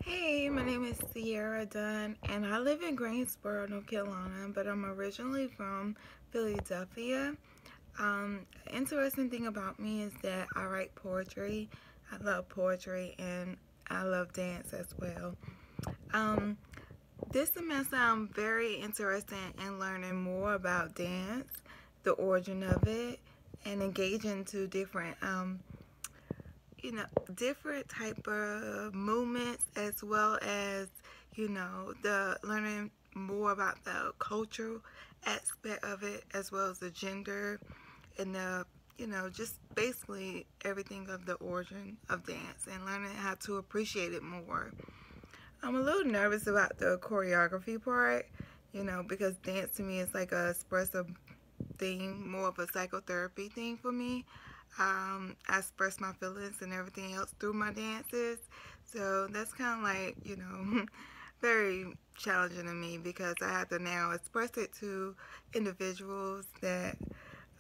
Hey, my name is Sierra Dunn, and I live in Greensboro, North Carolina, but I'm originally from Philadelphia. Interesting thing about me is that I write poetry. I love poetry, and I love dance as well. Um, this semester, I'm very interested in learning more about dance, the origin of it, and engaging to different type of movements, as well as the learning more about the cultural aspect of it, as well as the gender and the just basically everything of the origin of dance, and learning how to appreciate it more. I'm a little nervous about the choreography part, because dance to me is like a expressive thing, more of a psychotherapy thing for me. I express my feelings and everything else through my dances. So that's kind of like, very challenging to me, because I have to now express it to individuals that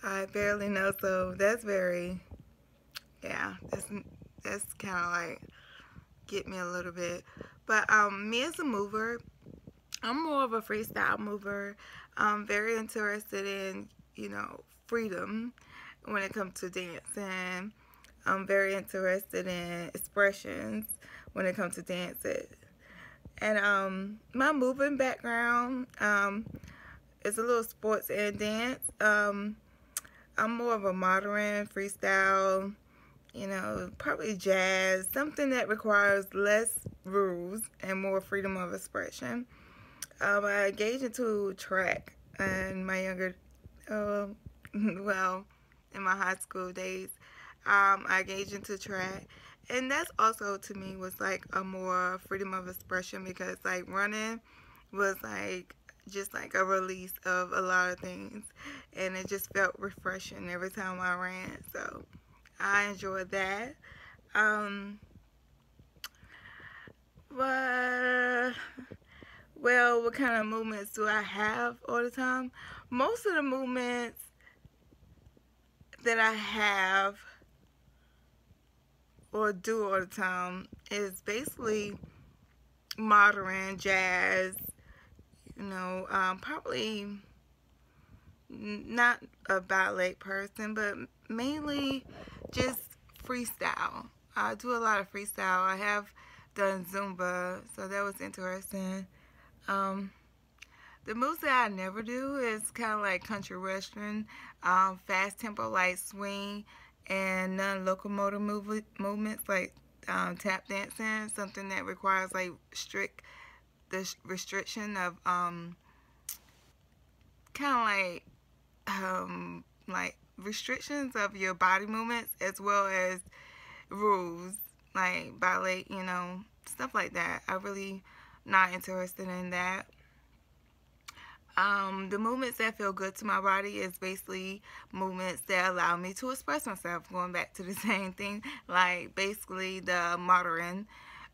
I barely know. So that's very, yeah, that's kind of like get me a little bit. But me as a mover, I'm more of a freestyle mover. I'm very interested in, freedom when it comes to dancing. I'm very interested in expressions when it comes to dancing. And my moving background is a little sports and dance. I'm more of a modern freestyle, probably jazz, something that requires less rules and more freedom of expression. I engaged into track in my well, in my high school days. I engaged into track, and that's also to me was like a more freedom of expression, because like running was like just like a release of a lot of things, and it just felt refreshing every time I ran. So I enjoyed that. Um, but Well, what kind of movements do I have all the time? Most of the movements that I have or do all the time is basically modern jazz, probably not a ballet person, but mainly just freestyle. I do a lot of freestyle. I have done Zumba, so that was interesting. Um, The moves that I never do is kind of like country western, fast tempo like swing, and non-locomotor movements like tap dancing, something that requires like strict the restriction of kind of like restrictions of your body movements, as well as rules like ballet, stuff like that. I really not interested in that. The movements that feel good to my body is basically movements that allow me to express myself. Going back to the same thing, like basically the modern,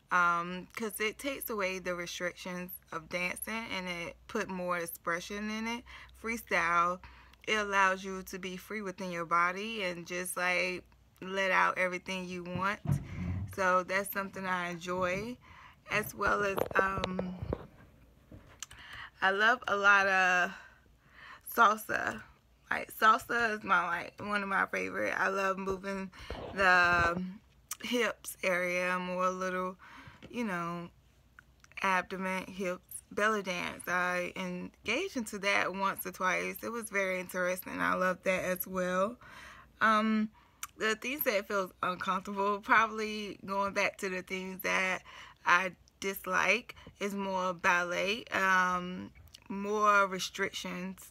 because it takes away the restrictions of dancing and it put more expression in it. Freestyle, it allows you to be free within your body and just like let out everything you want. So that's something I enjoy, as well as I love a lot of salsa. Like salsa is my one of my favorite. I love moving the hips area, more a little, you know, abdomen, hips, belly dance. I engaged into that once or twice. It was very interesting. I love that as well. Um, the things that feels uncomfortable, probably going back to the things that I dislike, is more ballet, more restrictions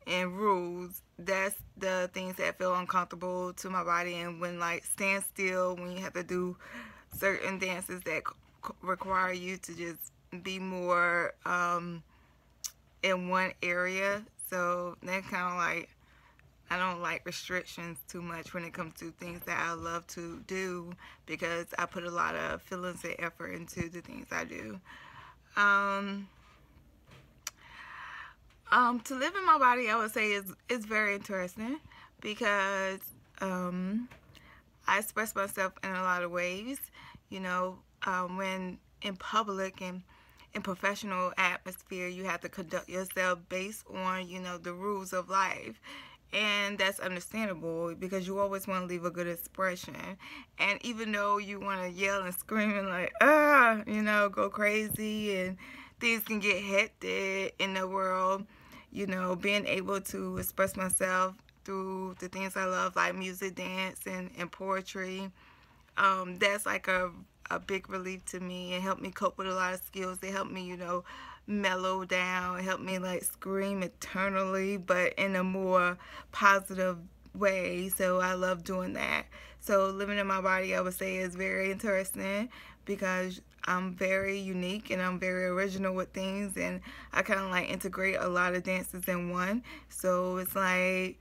and rules. That's the things that feel uncomfortable to my body. And when like stand still, when you have to do certain dances that require you to just be more in one area. So that kind of like, I don't like restrictions too much when it comes to things that I love to do, because I put a lot of feelings and effort into the things I do. Um, to live in my body, I would say is very interesting, because I express myself in a lot of ways. When in public and in professional atmosphere, you have to conduct yourself based on, you know, the rules of life. And that's understandable because you always want to leave a good expression. And even though you want to yell and scream and like, you know, go crazy, and things can get hectic in the world, you know, being able to express myself through the things I love, like music, dance, and poetry, that's like a big relief to me. It helped me cope with a lot of skills. It helped me, you know, mellow down. It helped me like scream eternally, but in a more positive way. So I love doing that. So living in my body, I would say, is very interesting because I'm very unique and I'm very original with things, and I kind of like integrate a lot of dances in one. So it's like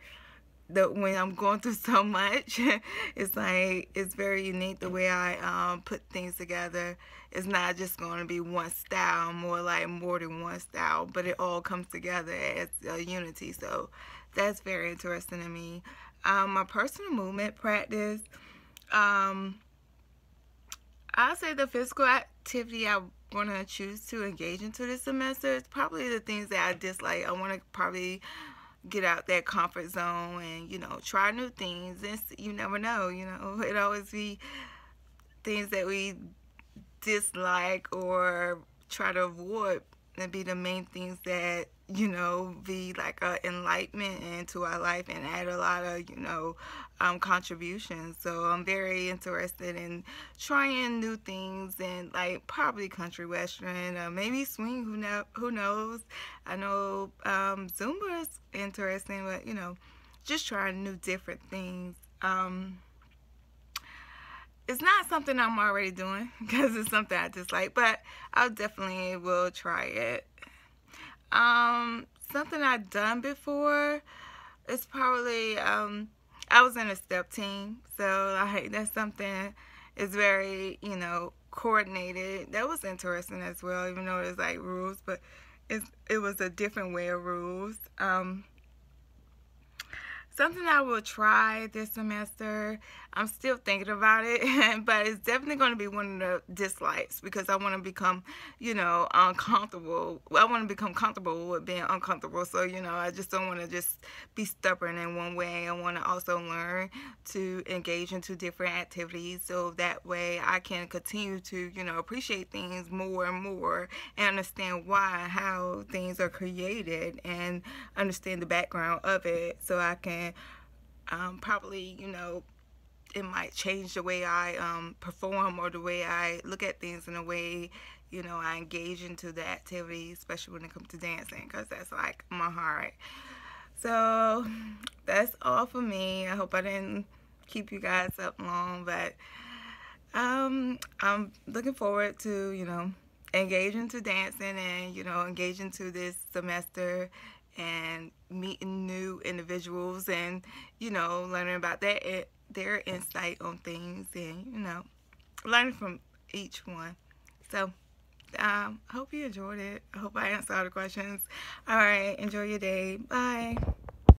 when I'm going through so much, it's like it's very unique the way I put things together. It's not just going to be one style, more like more than one style, but it all comes together as a unity. So that's very interesting to me. My personal movement practice, I'll say the physical activity I want to choose to engage into this semester is probably the things that I dislike. I want to probably get out that comfort zone and, you know, try new things. And you never know, you know, it always be things that we dislike or try to avoid and be the main things that, you know, be like a enlightenment into our life and add a lot of, you know, contributions. So I'm very interested in trying new things, and like probably country western, maybe swing, who knows. I know Zumba is interesting, but, you know, just trying new different things. It's not something I'm already doing because it's something I dislike, but I definitely will try it. Something I've done before is probably, I was in a step team, so that's something is very, you know, coordinated. That was interesting as well, even though it's like rules, but it was a different way of rules. Something I will try this semester, I'm still thinking about it, but it's definitely going to be one of the dislikes because I want to become, you know, uncomfortable. I want to become comfortable with being uncomfortable. So, you know, I just don't want to just be stubborn in one way. I want to also learn to engage into different activities so that way I can continue to, you know, appreciate things more and more and understand why and how things are created and understand the background of it, so I can probably, you know, it might change the way I perform or the way I look at things, in a way, you know, I engage into the activity, especially when it comes to dancing, because that's like my heart. So that's all for me. I hope I didn't keep you guys up long, but I'm looking forward to, you know, engage into dancing and, you know, engage into this semester and meeting new individuals and, you know, learning about their insight on things and, you know, learning from each one. So hope you enjoyed it. I hope I answered all the questions. All right, enjoy your day. Bye.